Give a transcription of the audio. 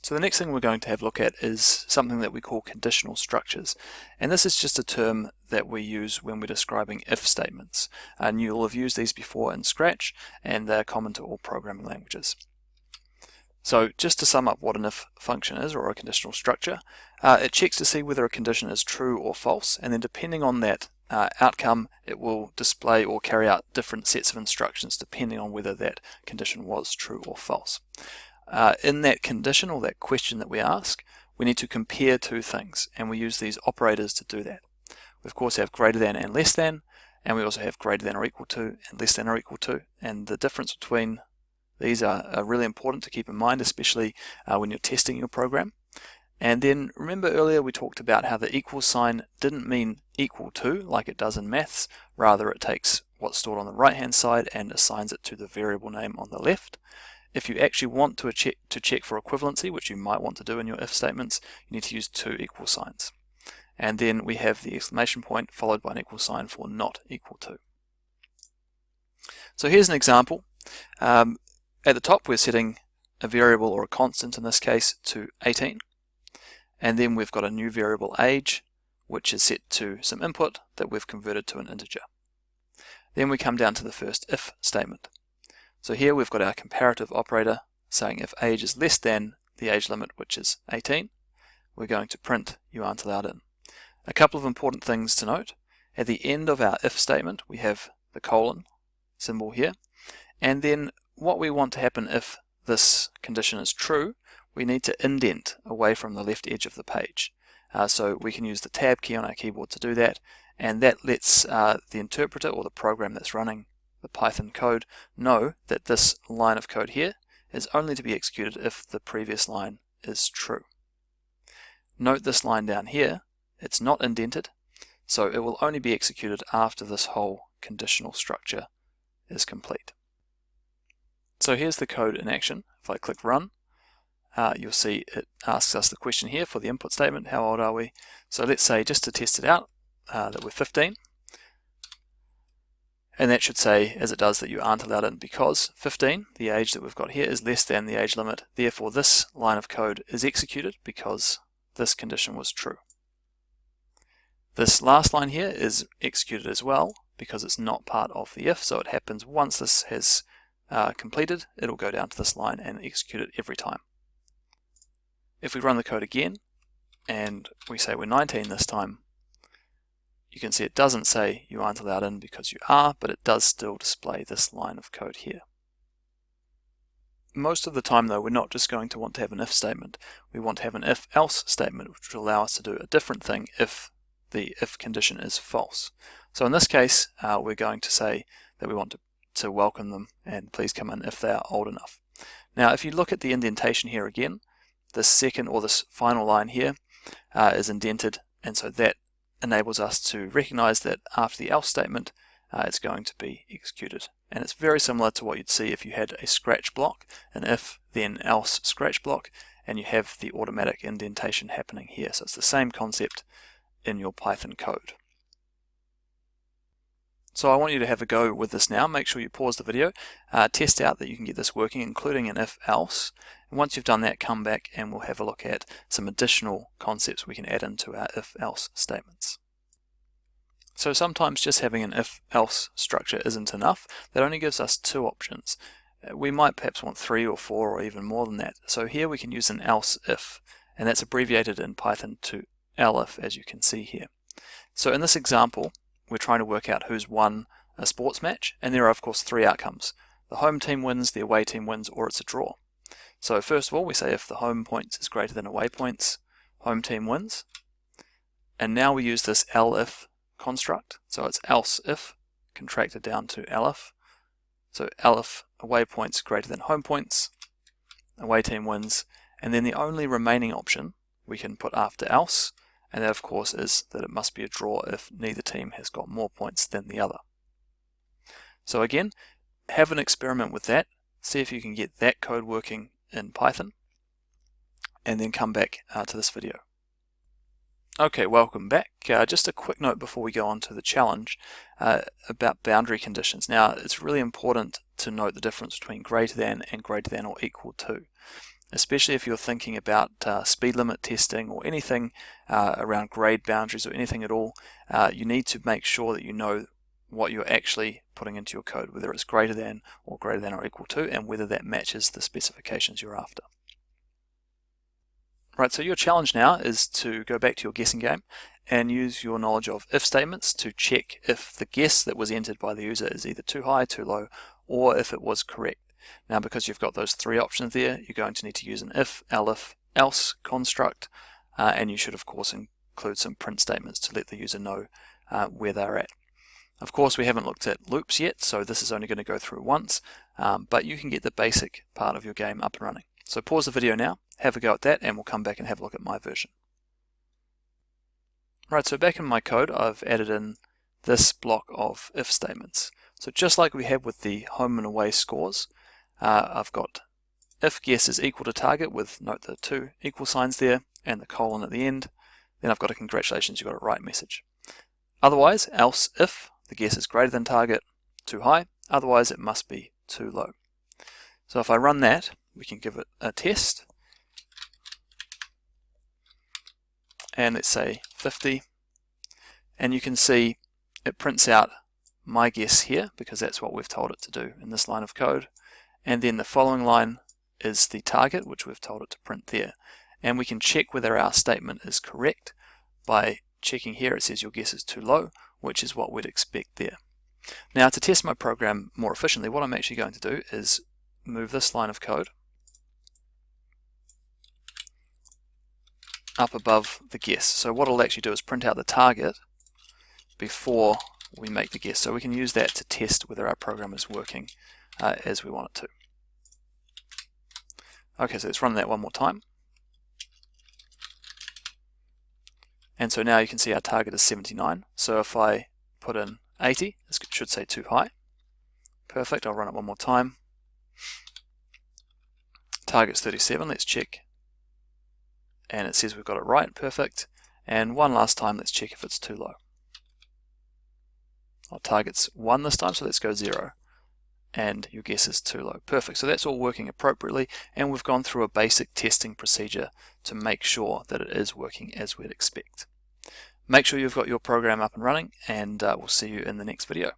So the next thing we're going to have a look at is something that we call conditional structures, and this is just a term that we use when we're describing if statements, and you'll have used these before in Scratch and they're common to all programming languages. So just to sum up what an if function is, or a conditional structure, it checks to see whether a condition is true or false, and then depending on that outcome it will display or carry out different sets of instructions depending on whether that condition was true or false. In that condition or that question that we ask, we need to compare two things, and we use these operators to do that. We of course have greater than and less than, and we also have greater than or equal to and less than or equal to, and the difference between these are really important to keep in mind, especially when you're testing your program. And then remember earlier we talked about how the equal sign didn't mean equal to like it does in maths, rather it takes what's stored on the right hand side and assigns it to the variable name on the left. If you actually want to check for equivalency, which you might want to do in your if statements, you need to use two equal signs. And then we have the exclamation point followed by an equal sign for not equal to. So here's an example. At the top we're setting a variable, or a constant in this case, to 18. And then we've got a new variable age, which is set to some input that we've converted to an integer. Then we come down to the first if statement. So here we've got our comparative operator saying if age is less than the age limit, which is 18, we're going to print you aren't allowed in. A couple of important things to note. At the end of our if statement we have the colon symbol here, and then what we want to happen if this condition is true, we need to indent away from the left edge of the page. So we can use the tab key on our keyboard to do that, and that lets the interpreter or the program that's running the Python code know that this line of code here is only to be executed if the previous line is true. Note this line down here, it's not indented, so it will only be executed after this whole conditional structure is complete. So here's the code in action. If I click run, you'll see it asks us the question here for the input statement, how old are we? So let's say, just to test it out, that we're 15. And that should say, as it does, that you aren't allowed in because 15, the age that we've got here, is less than the age limit. Therefore this line of code is executed because this condition was true. This last line here is executed as well because it's not part of the if, so it happens once this has completed, it'll go down to this line and execute it every time. If we run the code again and we say we're 19 this time, you can see it doesn't say you aren't allowed in because you are, but it does still display this line of code here. Most of the time though, we're not just going to want to have an if statement. We want to have an if-else statement, which will allow us to do a different thing if the if condition is false. So in this case, we're going to say that we want to welcome them and please come in if they are old enough. Now if you look at the indentation here again, this second or this final line here is indented, and so that enables us to recognize that after the else statement it's going to be executed. And it's very similar to what you'd see if you had a scratch block, an if then else scratch block, and you have the automatic indentation happening here. So it's the same concept in your Python code. So I want you to have a go with this now. Make sure you pause the video, test out that you can get this working, including an if-else. And once you've done that, come back and we'll have a look at some additional concepts we can add into our if-else statements. So sometimes just having an if-else structure isn't enough. That only gives us two options. We might perhaps want 3 or 4 or even more than that. So here we can use an else if, and that's abbreviated in Python to elif, as you can see here. So in this example, we're trying to work out who's won a sports match, and there are of course 3 outcomes. The home team wins, the away team wins, or it's a draw. So first of all we say if the home points is greater than away points, home team wins. And now we use this elif construct, so it's else if contracted down to elif. So elif away points greater than home points, away team wins, and then the only remaining option we can put after else, and that of course is that it must be a draw if neither team has got more points than the other. So again, have an experiment with that, see if you can get that code working in Python, and then come back to this video. Okay, welcome back. Just a quick note before we go on to the challenge about boundary conditions. Now it's really important to note the difference between greater than and greater than or equal to. especially if you're thinking about speed limit testing or anything around grade boundaries or anything at all. You need to make sure that you know what you're actually putting into your code, whether it's greater than or equal to, and whether that matches the specifications you're after. Right, so your challenge now is to go back to your guessing game and use your knowledge of if statements to check if the guess that was entered by the user is either too high, too low, or if it was correct. Now, because you've got those three options there, you're going to need to use an if, elif, else construct, and you should of course include some print statements to let the user know where they're at. Of course, we haven't looked at loops yet, so this is only going to go through once, but you can get the basic part of your game up and running. So pause the video now, have a go at that, and we'll come back and have a look at my version. Right, so back in my code, I've added in this block of if statements. So just like we had with the home and away scores, I've got if guess is equal to target with, note the two equal signs there and the colon at the end. Then I've got a congratulations, you got it right message. Otherwise, else if the guess is greater than target, too high, otherwise it must be too low. So if I run that, we can give it a test, and let's say 50, and you can see it prints out my guess here because that's what we've told it to do in this line of code, and then the following line is the target which we've told it to print there, and we can check whether our statement is correct by checking here. It says your guess is too low, which is what we'd expect there. Now, to test my program more efficiently, what I'm actually going to do is move this line of code up above the guess. So what it'll actually do is print out the target before we make the guess. So we can use that to test whether our program is working as we want it to. Okay, so let's run that one more time. And so now you can see our target is 79. So if I put in 80, this should say too high. Perfect, I'll run it one more time. Target's 37, let's check. And it says we've got it right, perfect. And one last time, let's check if it's too low. Our target's 1 this time, so let's go 0. And your guess is too low. Perfect, so that's all working appropriately, and we've gone through a basic testing procedure to make sure that it is working as we'd expect. Make sure you've got your program up and running, and we'll see you in the next video.